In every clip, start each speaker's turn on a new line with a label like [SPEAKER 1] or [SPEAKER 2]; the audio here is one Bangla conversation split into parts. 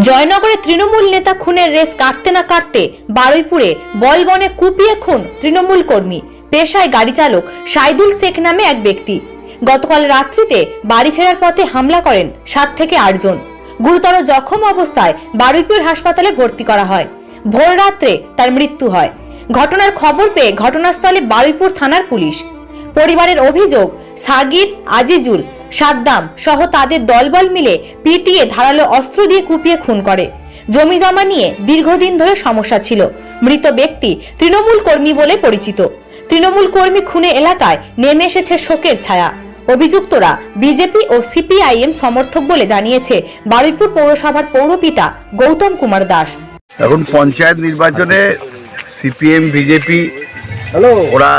[SPEAKER 1] জয়নগরে তৃণমূল নেতা খুনের রেস কাটতে না কাটতে বারুইপুরে বলবনে কুপিয়ে খুন তৃণমূল কর্মী, পেশায় গাড়ি চালক সাইদুল শেখ নামে এক ব্যক্তি। গতকাল রাত্রিতে বাড়ি ফেরার পথে হামলা করেন 7 থেকে 8 জন। গুরুতর জখম অবস্থায় বারুইপুর হাসপাতালে ভর্তি করা হয়। ভোর রাত্রে তার মৃত্যু হয়। ঘটনার খবর পেয়ে ঘটনাস্থলে বারুইপুর থানার পুলিশ। পরিবারের অভিযোগ, সাগির, আজিজুল, সাদ্দাম সহ তাদের দলবল মিলে পিটিয়ে ধারালো অস্ত্র দিয়ে কুপিয়ে খুন করে। জমি জমা নিয়ে দীর্ঘদিন ধরে সমস্যা ছিল। মৃত ব্যক্তি তৃণমূল কর্মী বলে পরিচিত। তৃণমূল কর্মী খুনে এলাকায় নেমে এসেছে শোকের ছায়া। অভিযুক্তরা বিজেপি ও সিপিআইএম সমর্থক বলে জানিয়েছে বারুইপুর পৌরসভার পৌরপিতা গৌতম কুমার দাস।
[SPEAKER 2] এখন পঞ্চায়েত নির্বাচনে সিপিএম বিজেপি ওরা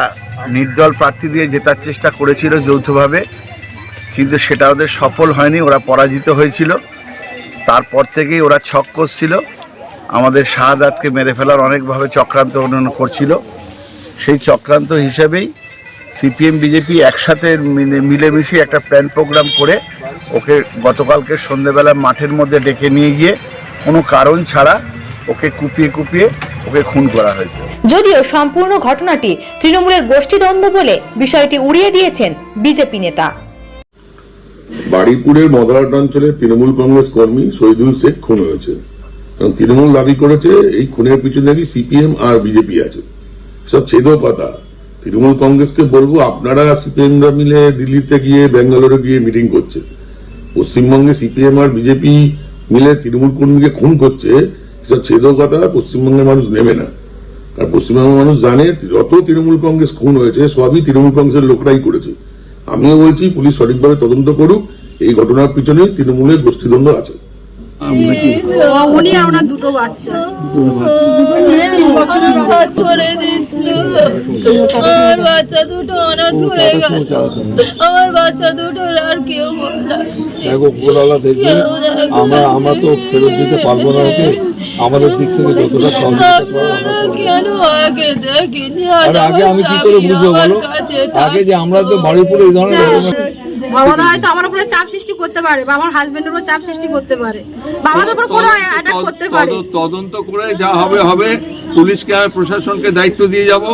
[SPEAKER 2] নির্দল প্রার্থী দিয়ে জেতার চেষ্টা করেছিল যৌথভাবে, কিন্তু সেটা ওদের সফল হয়নি, ওরা পরাজিত হয়েছিল। তারপর থেকেই ওরা ছক করছিল, আমাদের শাহাদাতকে মেরে ফেলার অনেকভাবে চক্রান্ত করছিল। সেই চক্রান্ত হিসেবেই সিপিএম বিজেপি একসাথে মিলেমিশে একটা প্ল্যান প্রোগ্রাম করে ওকে গতকালকে সন্ধ্যেবেলা মাঠের মধ্যে ডেকে নিয়ে গিয়ে কোনো কারণ ছাড়া ওকে কুপিয়ে ওকে খুন করা হয়েছে।
[SPEAKER 1] যদিও সম্পূর্ণ ঘটনাটি তৃণমূলের গোষ্ঠীদ্বন্দ্ব বলে বিষয়টি উড়িয়ে দিয়েছেন বিজেপি নেতা।
[SPEAKER 3] বারুইপুরের মদরাট অঞ্চলে তৃণমূল কংগ্রেস কর্মী শহীদুল শেখ খুন হয়েছে এবং তৃণমূল দাবি করেছে এই খুনের পিছনে নাকি সিপিএম আর বিজেপি আছে। সব ছেদো পাতা। তৃণমূল কংগ্রেসকে বলবো, আপনারা সিপিএমরা মিলে দিল্লিতে গিয়ে বেঙ্গালুরু গিয়ে মিটিং করছে, পশ্চিমবঙ্গে সিপিএম আর বিজেপি মিলে তৃণমূল কর্মীকে খুন করছে, সব ছেদো কথা। পশ্চিমবঙ্গের মানুষ নেবে না, কারণ পশ্চিমবঙ্গের মানুষ জানে যত তৃণমূল কংগ্রেস খুন হয়েছে সবই তৃণমূল কংগ্রেসের লোকরাই করেছে। আমিও বলছি পুলিশ সঠিকভাবে তদন্ত করুক, এই ঘটনার পিছনে তৃণমূলের গোষ্ঠীদ্বন্দ্ব আছে।
[SPEAKER 4] উনি আপনার দুটো বাচ্চা আমার বাচ্চা দুটো অনাথ হয়ে গেল। আমার বাচ্চা দুটো আর কেউ
[SPEAKER 5] আমরা তো ফেরত দিতে পারবো না ওকে, আমাদের দিক থেকে যতটা সহযোগিতা
[SPEAKER 4] কেন আগে দেখিনি?
[SPEAKER 5] আগে আমি কি করে বুঝবো বলো? আগে যে আমরা তো বারুইপুরে এই ধরনের
[SPEAKER 4] বাবা হয়তো আমার উপরে চাপ সৃষ্টি করতে পারে, বা আমার হাজবেন্ডের উপর চাপ সৃষ্টি করতে পারে, বাবার উপর কোনো অ্যাটাক করতে পারে।
[SPEAKER 5] তদন্ত করে যা হবে হবে। পুলিশকে আর প্রশাসনকে দায়িত্ব দিয়ে যাব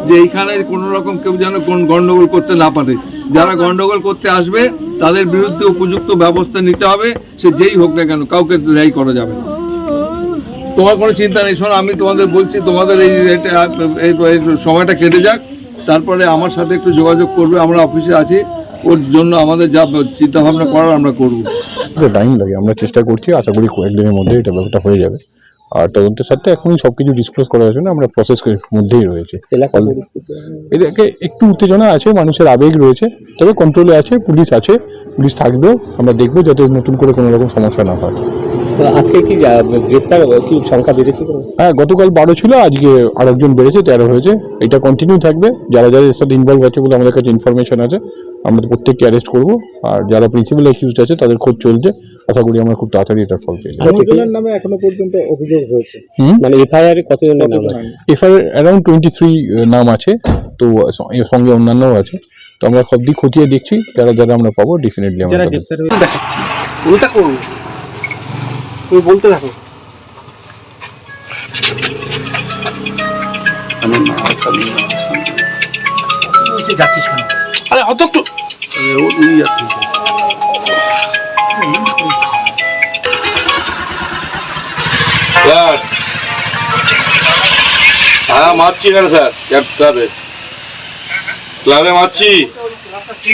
[SPEAKER 5] যে এইখানে কোনো রকম কেউ যেন কোন গন্ডগোল করতে না পারে। যারা গন্ডগোল করতে আসবে তাদের বিরুদ্ধে উপযুক্ত ব্যবস্থা নিতে হবে, সে যেই হোক না কেন, কাউকে রেহাই করা যাবে না। তোমার কোনো চিন্তা নেই। শোনো, আমি তোমাদের বলছি, তোমাদের এই সময়টা কেটে যাক, তারপরে আমার সাথে একটু যোগাযোগ করবে। আমরা অফিসে আছি, ওর জন্য আমাদের যা চিন্তা ভাবনা করার আমরা করবো।
[SPEAKER 6] টাইম লাগে, আমরা চেষ্টা করছি, আশা করি কয়েকদিনের মধ্যে এটা ব্যাপারটা হয়ে যাবে। আর তদন্তের সাথে এখনই সবকিছু ডিসক্লোজ করার জন্য আমরা প্রসেসের মধ্যেই রয়েছে। এটাকে একটু উত্তেজনা আছে, মানুষের আবেগ রয়েছে, তবে কন্ট্রোলে আছে, পুলিশ আছে, পুলিশ থাকবেও। আমরা দেখবো যাতে নতুন করে কোনো রকম সমস্যা না হয়।
[SPEAKER 7] আজকে কি গ্রেপ্তার কি সংখ্যা বেড়েছে?
[SPEAKER 6] হ্যাঁ, গতকাল 12 ছিল, আজকে আরেকজন বেড়েছে, 13 হয়েছে। এটা কন্টিনিউ থাকবে। যারা যারা এর সাথে ইনভলভ আছে বলে আমাদের কাছে ইনফরমেশন আছে, আমরা প্রত্যেককে অ্যারেস্ট করবো। আর যারা প্রিন্সিপাল অ্যাকিউজড আছে তাদের খোঁজ চলছে, আশা করি আমরা খুব তাড়াতাড়ি এটার ফল পেয়ে যাবো।
[SPEAKER 7] কতজনের নামে এখনো পর্যন্ত অভিযোগ হয়েছে? মানে এফআইআর কতজনের নাম?
[SPEAKER 6] এফআইআর অ্যারাউন্ড 23 নাম আছে, তো এর সঙ্গে অন্যান্যও আছে। তো আমরা সব দিক খতিয়ে দেখছি, যারা যারা আমরা পাবো ডেফিনেটলি আমরা
[SPEAKER 7] দেখাচ্ছি। ওটা করুন, তুমি বলতে থাকো। যাচ্ছিস কেন? আরে অত একটু
[SPEAKER 5] হ্যাঁ মারছি কেন স্যার? ক্লাবে মারছি।